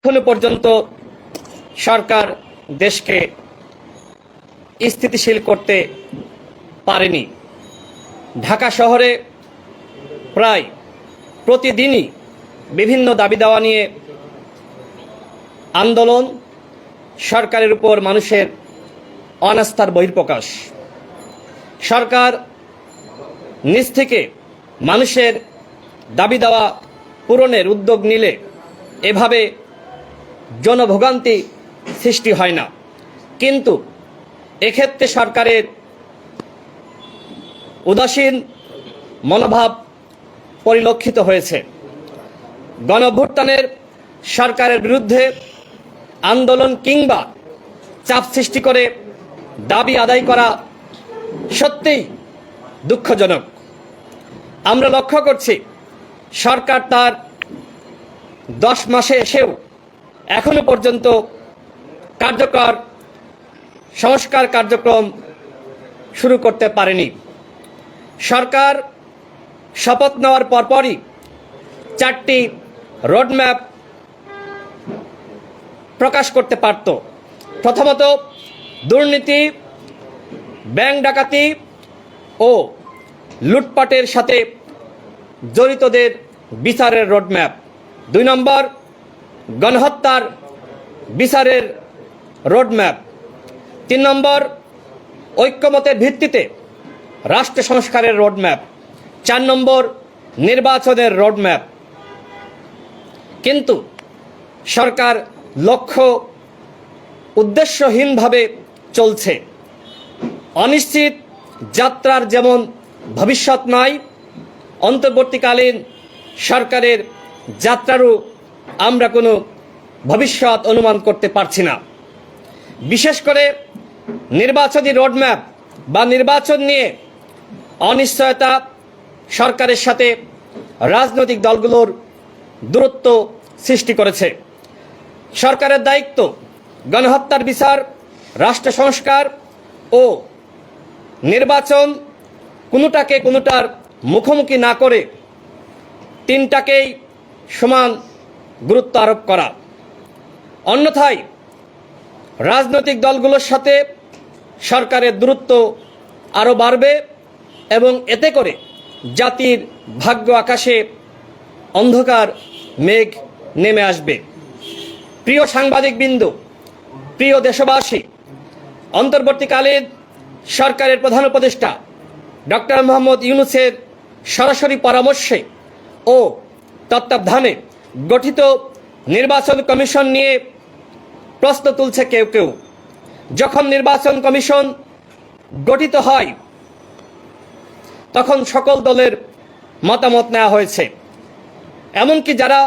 এখনো পর্যন্ত সরকার দেশকে স্থিতিশীল করতে পারেনি। ঢাকা শহরে প্রায় প্রতিদিনই বিভিন্ন দাবি দাওয়া নিয়ে আন্দোলন, সরকারের উপর মানুষের অনাস্থার বহিঃপ্রকাশ। সরকার নিজ থেকে মানুষের দাবি দাওয়া পূরণের উদ্যোগ নিলে এভাবে জনভোগান্তি সৃষ্টি হয় না, কিন্তু এক্ষেত্রে সরকারের উদাসীন মনোভাব পরিলক্ষিত হয়েছে। গণঅভ্যুত্থানের সরকারের বিরুদ্ধে আন্দোলন কিংবা চাপ সৃষ্টি করে দাবি আদায় করা সত্যিই দুঃখজনক। আমরা লক্ষ্য করছি সরকার তার 10 মাসে এসেও এখনো পর্যন্ত কার্যকর সংস্কার কার্যক্রম শুরু করতে পারেনি। সরকার শপথ নেওয়ার পরপরই 4টি রোডম্যাপ প্রকাশ করতে পারত। প্রথমত, দুর্নীতি, ব্যাংক ডাকাতি ও লুটপাটের সাথে জড়িতদের বিচারের রোডম্যাপ। 2 নম্বর, গণহত্যার বিচারের রোডম্যাপ। 3 নম্বর, ঐক্যমতের ভিত্তিতে রাষ্ট্র সংস্কারের রোডম্যাপ। 4 নম্বর, নির্বাচনের রোডম্যাপ। কিন্তু সরকার লক্ষ্য উদ্দেশ্যহীনভাবে চলছে। অনিশ্চিত যাত্রার যেমন ভবিষ্যৎ নাই, অন্তর্বর্তীকালীন সরকারের যাত্রারও আমরা কোনো ভবিষ্যৎ অনুমান করতে পারছি না। বিশেষ করে নির্বাচনী রোডম্যাপ বা নির্বাচন নিয়ে অনিশ্চয়তা সরকারের সাথে রাজনৈতিক দলগুলোর দূরত্ব সৃষ্টি করেছে। সরকারের দায়িত্ব গণহত্যার বিচার, রাষ্ট্র সংস্কার ও নির্বাচন, কোনোটাকে কোনোটার মুখোমুখি না করে 3টাকেই সমান গুরুত্ব আরোপ করা। অন্যথায় রাজনৈতিক দলগুলোর সাথে সরকারের দূরত্ব আরও বাড়বে এবং এতে করে জাতির ভাগ্য আকাশে অন্ধকার মেঘ নেমে আসবে। প্রিয় সাংবাদিকবৃন্দ, প্রিয় দেশবাসী, অন্তর্বর্তীকালীন সরকারের প্রধান উপদেষ্টা ডক্টর মোহাম্মদ ইউনূসের সরাসরি পরামর্শে ও তত্ত্বাবধানে গঠিত নির্বাচন কমিশন নিয়ে প্রশ্ন তুলছে কেউ কেউ। যখন নির্বাচন কমিশন গঠিত হয় তখন সকল দলের মতামত নেওয়া হয়েছে, এমনকি যারা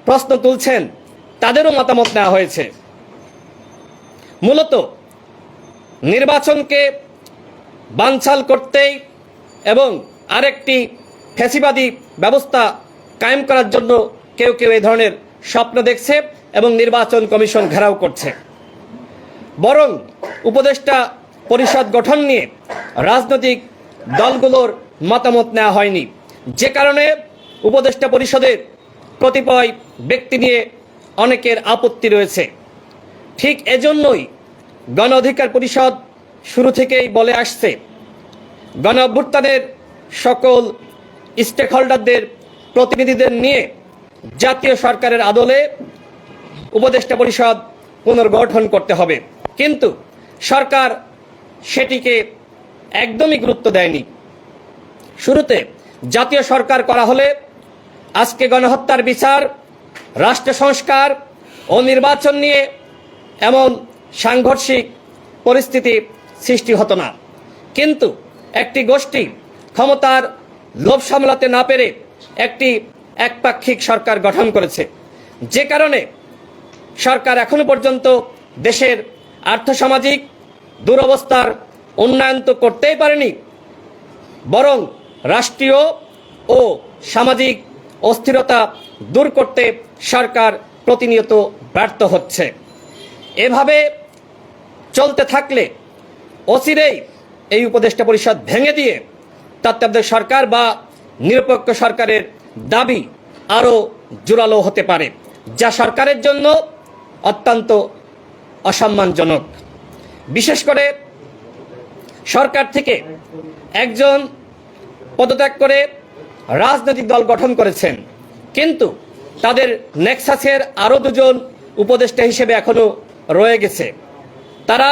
প্রশ্ন তুলছেন তাদেরও মতামত নেওয়া হয়েছে। মূলত নির্বাচনকে বানচাল করতেই এবং আরেকটি ফ্যাসিবাদী ব্যবস্থা কায়েম করার জন্য কেউ কেউ এই ধরনের স্বপ্ন দেখছে এবং নির্বাচন কমিশন ঘেরাও করছে। বরং উপদেষ্টা পরিষদ গঠন নিয়ে রাজনৈতিক দলগুলোর মতামত নেওয়া হয়নি, যে কারণে উপদেষ্টা পরিষদের কতিপয় ব্যক্তি নিয়ে অনেকের আপত্তি রয়েছে। ঠিক এজন্যই গণ অধিকার পরিষদ শুরু থেকেই বলে আসছে, গণ অভ্যুত্থানের সকল স্টেক হোল্ডারদের প্রতিনিধিদের নিয়ে জাতীয় সরকারের আদলে উপদেষ্টা পরিষদ পুনর্গঠন করতে হবে। কিন্তু সরকার সেটিকে একদমই গুরুত্ব দেয়নি। শুরুতে জাতীয় সরকার করা হলে আজকে গণহত্যার বিচার, রাষ্ট্র সংস্কার ও নির্বাচন নিয়ে এমন সাংঘর্ষিক পরিস্থিতি সৃষ্টি হতো না। কিন্তু একটি গোষ্ঠী ক্ষমতার লোভ সামলাতে না পেরে একটি একপাক্ষিক সরকার গঠন করেছে, যে কারণে সরকার এখনো পর্যন্ত দেশের আর্থসামাজিক দুরবস্থার উন্নয়ন তো করতেই পারেনি, বরং রাষ্ট্রীয় ও সামাজিক অস্থিরতা দূর করতে সরকার প্রতিনিয়ত ব্যর্থ হচ্ছে। এভাবে চলতে থাকলে অচিরেই এই উপদেষ্টা পরিষদ ভেঙে দিয়ে তত্ত্বাবধায়ক সরকার বা নিরপেক্ষ সরকারের দাবি আরও জোরালো হতে পারে, যা সরকারের জন্য অত্যন্ত অসম্মানজনক। বিশেষ করে সরকার থেকে একজন পদত্যাগ করে রাজনৈতিক দল গঠন করেছেন, কিন্তু তাদের নেক্সাসের আরও দুজন উপদেষ্টা হিসেবে এখনো রয়ে গেছে। তারা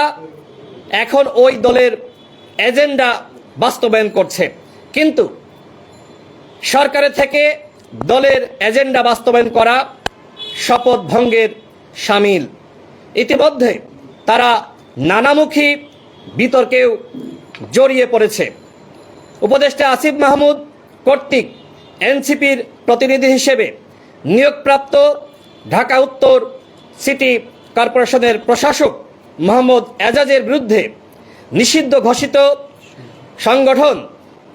এখন ওই দলের এজেন্ডা বাস্তবায়ন করছে, কিন্তু সরকারের থেকে দলের এজেন্ডা বাস্তবায়ন করা শপথ ভঙ্গের শামিল। ইতিমধ্যে তারা নানামুখী বিতর্কেও জড়িয়ে পড়েছে। উপদেষ্টা আসিফ মাহমুদ কর্তৃক এনসিপির প্রতিনিধি হিসেবে নিয়োগপ্রাপ্ত ঢাকা উত্তর সিটি কর্পোরেশনের প্রশাসক মোহাম্মদ এজাজের বিরুদ্ধে নিষিদ্ধ ঘোষিত সংগঠন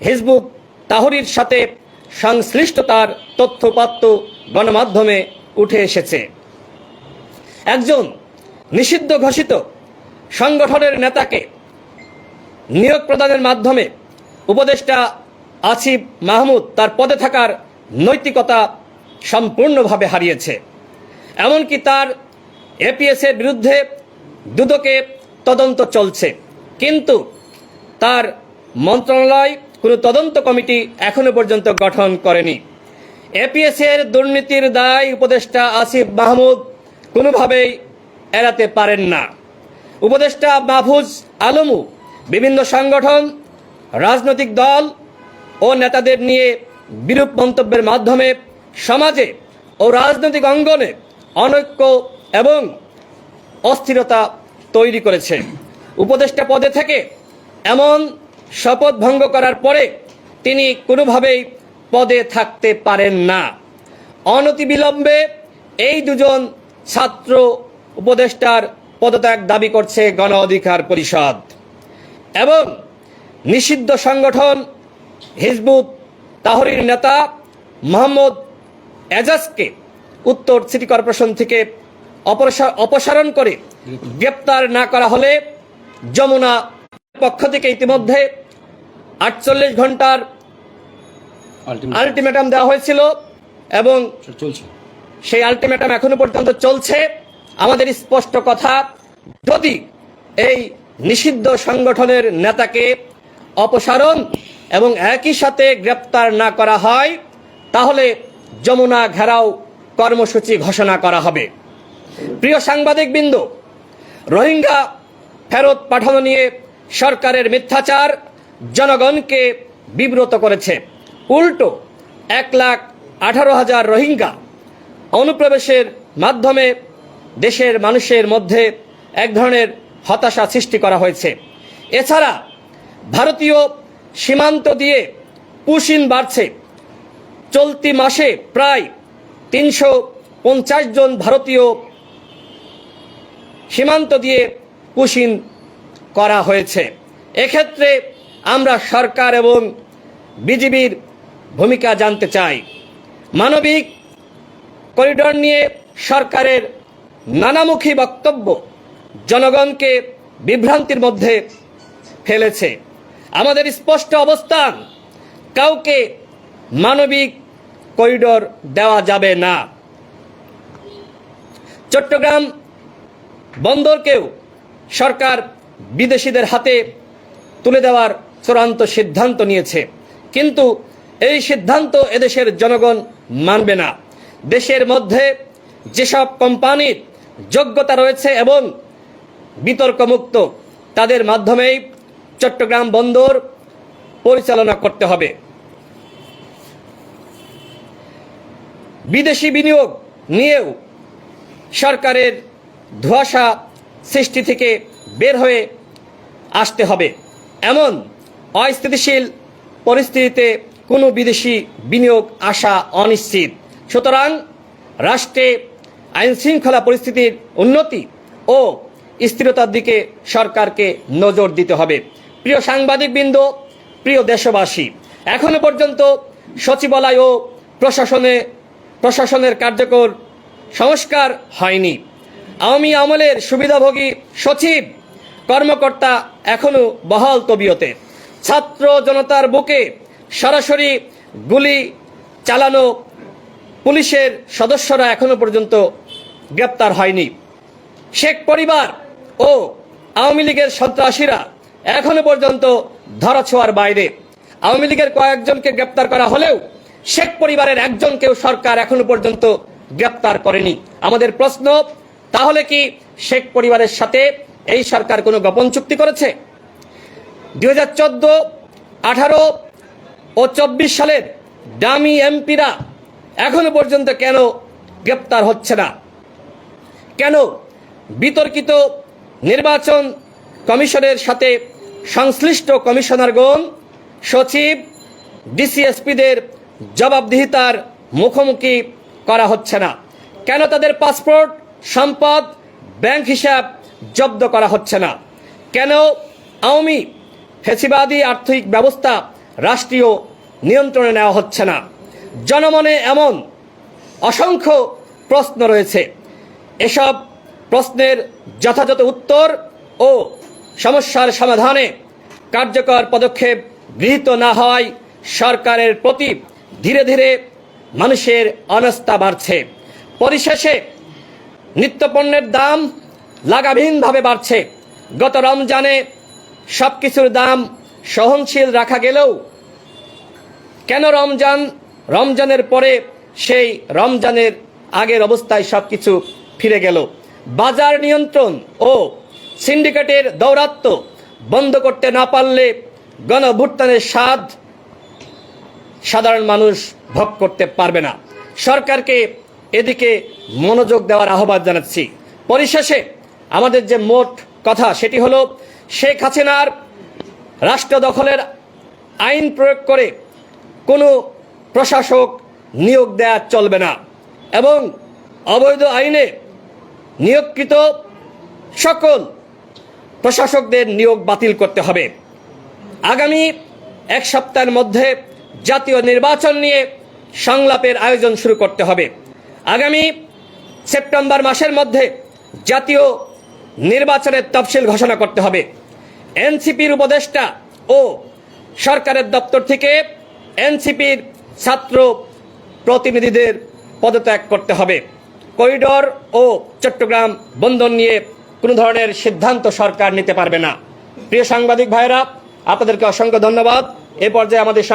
হিজবুত তাহরীর সাথে সংশ্লিষ্টতার তথ্যপাত্র গণমাধ্যমে উঠে এসেছে। একজন নিষিদ্ধ ঘোষিত সংগঠনের নেতাকে নিয়োগ প্রদানের মাধ্যমে উপদেষ্টা আসিফ মাহমুদ তার পদে থাকার নৈতিকতা সম্পূর্ণভাবে হারিয়েছে। এমনকি তার এপিএসের বিরুদ্ধে দুদকে তদন্ত চলছে, কিন্তু তার মন্ত্রণালয় কোনো তদন্ত কমিটি এখনো পর্যন্ত গঠন করেনি। এপিএসের দুর্নীতির দায় উপদেষ্টা আসিফ মাহমুদ কোনোভাবেই এড়াতে পারেন না। উপদেষ্টা মাহফুজ আলমও বিভিন্ন সংগঠন, রাজনৈতিক দল ও নেতাদের নিয়ে বিরূপ মন্তব্যের মাধ্যমে সমাজে ও রাজনৈতিক অঙ্গনে অনৈক্য এবং অস্থিরতা তৈরি করেছে। উপদেষ্টা পদে থেকে এমন শপথ ভঙ্গ করার পরে তিনি কোনোভাবেই পদে থাকতে পারেন না। অনতিবিলম্বে এই দুজন ছাত্র উপদেষ্টার পদত্যাগ দাবি করছে গণ অধিকার পরিষদ এবং নিষিদ্ধ সংগঠন হিজবুত তাহরীর নেতা মোহাম্মদ এজাজকে উত্তর সিটি কর্পোরেশন থেকে অপসারণ করে গ্রেপ্তার না করা হলে যমুনা পক্ষ থেকে ইতিমধ্যে 48 ঘন্টার আলটিমেটাম দেওয়া হয়েছিল এবং সেই আলটিমেটাম এখনো পর্যন্ত চলছে। আমাদের স্পষ্ট কথা, যদি এই নিষিদ্ধ সংগঠনের নেতাকে অপসারণ এবং একই সাথে গ্রেপ্তার না করা হয় তাহলে যমুনা ঘেরাও কর্মসূচি ঘোষণা করা হবে। প্রিয় সাংবাদিকবৃন্দ, রোহিঙ্গা ফেরত পাঠানো নিয়ে সরকারের মিথ্যাচার জনগণকে বিব্রত করেছে। উল্টো 1,18,000 রোহিঙ্গা অনুপ্রবেশের মাধ্যমে দেশের মানুষের মধ্যে এক ধরনের হতাশা সৃষ্টি করা হয়েছে। এছাড়া ভারতীয় সীমান্ত দিয়ে পুশিন বাড়ছে। চলতি মাসে প্রায় 350 জন ভারতীয় সীমান্ত দিয়ে পুশিন করা হয়েছে। এক্ষেত্রে আমরা সরকার এবং বিজিবির ভূমিকা জানতে চাই। মানবিক করিডোর নিয়ে সরকারের নানামুখী বক্তব্য জনগণকে বিভ্রান্তির মধ্যে ফেলেছে। আমাদের স্পষ্ট অবস্থান, কাউকে মানবিক করিডোর দেওয়া যাবে না। চট্টগ্রাম বন্দরকেও সরকার বিদেশিদের হাতে তুলে দেওয়ার চূড়ান্ত সিদ্ধান্ত নিয়েছে, কিন্তু এই সিদ্ধান্ত এদেশের জনগণ মানবে না। দেশের মধ্যে যেসব কোম্পানির যোগ্যতা রয়েছে এবং বিতর্কমুক্ত, তাদের মাধ্যমেই চট্টগ্রাম বন্দর পরিচালনা করতে হবে। বিদেশি বিনিয়োগ নিয়েও সরকারের ধোঁয়াশা সৃষ্টি থেকে বের হয়ে আসতে হবে। এমন অস্থিতিশীল পরিস্থিতিতে কোনো বিদেশি বিনিয়োগ আসা অনিশ্চিত। সুতরাং রাষ্ট্রে আইনশৃঙ্খলা পরিস্থিতির উন্নতি ও স্থিরতার দিকে সরকারকে নজর দিতে হবে। প্রিয় সাংবাদিকবৃন্দ, প্রিয় দেশবাসী, এখনো পর্যন্ত সচিবালয় ও প্রশাসনের কার্যকর সংস্কার হয়নি। আওয়ামী আমলের সুবিধাভোগী সচিব কর্মকর্তা এখনো বহাল তবিয়তে। ছাত্র জনতার বুকে সরাসরি গুলি চালানো পুলিশের সদস্যরা এখনো পর্যন্ত গ্রেপ্তার হয়নি। শেখ পরিবার ও আওয়ামী লীগের সন্ত্রাসীরা এখনো পর্যন্ত ধরাছোঁয়ার বাইরে। আওয়ামী লীগের কয়েকজনকে গ্রেপ্তার করা হলেও শেখ পরিবারের একজনকেও সরকার এখনো পর্যন্ত গ্রেপ্তার করেনি। আমাদের প্রশ্ন, তাহলে কি শেখ পরিবারের সাথে এই সরকার কোনো গোপন চুক্তি করেছে? 2014, 18 ও 24 সালের ডামি এমপিরা এখনো পর্যন্ত কেন গ্রেপ্তার হচ্ছে না? কেন বিতর্কিত নির্বাচন কমিশনের সাথে সংশ্লিষ্ট কমিশনারগণ, সচিব, ডিসিএসপিদের জবাবদিহিতার মুখোমুখি করা হচ্ছে না? কেন তাদের পাসপোর্ট, সম্পদ, ব্যাংক হিসাব জব্দ করা হচ্ছে না? কেন আওয়ামী ফ্যাসিবাদী আর্থিক ব্যবস্থা রাষ্ট্রীয় নিয়ন্ত্রণে নেওয়া হচ্ছে না? জনমনে এমন অসংখ্য প্রশ্ন রয়েছে। এসব প্রশ্নের যথাযথ উত্তর ও সমস্যার সমাধানে কার্যকর পদক্ষেপ গৃহীত না হওয়ায় সরকারের প্রতি ধীরে ধীরে মানুষের অনাস্থা বাড়ছে। পরিশেষে নিত্যপণ্যের দাম লাগামহীনভাবে বাড়ছে। গত রমজানে সবকিছুর দাম সহনশীল রাখা গেলেও কেন রমজানের পরে সেই রমজানের আগের অবস্থায় সবকিছু ফিরে গেল? বাজার নিয়ন্ত্রণ ও সিন্ডিকেটের দৌরাত্ম্য বন্ধ করতে না পারলে গণভুত্থানের স্বাদ সাধারণ মানুষ ভোগ করতে পারবে না। সরকারকে এদিকে মনোযোগ দেওয়ার আহ্বান জানাচ্ছি। পরিশেষে আমাদের যে মোট কথা সেটি হলো, শেখ হাসিনার রাষ্ট্র দখলের আইন প্রয়োগ করে কোনো প্রশাসক নিয়োগ দেওয়া চলবে না এবং অবৈধ আইনে নিয়োগকৃত সকল প্রশাসকদের নিয়োগ বাতিল করতে হবে। আগামী এক সপ্তাহের মধ্যে জাতীয় নির্বাচন নিয়ে সংলাপের আয়োজন শুরু করতে হবে। আগামী সেপ্টেম্বর মাসের মধ্যে জাতীয় নির্বাচনের তফসিল ঘোষণা করতে হবে। এনসিপির উপদেষ্টা ও সরকারের দপ্তর থেকে এনসিপির ছাত্র প্রতিনিধিদের পদত্যাগ করতে হবে। করিডোর ও চট্টগ্রাম বন্দর নিয়ে কোনো ধরনের সিদ্ধান্ত সরকার নিতে পারবে না। প্রিয় সাংবাদিক ভাইরা, আপনাদেরকে অসংখ্য ধন্যবাদ। এ পর্যায়ে আমাদের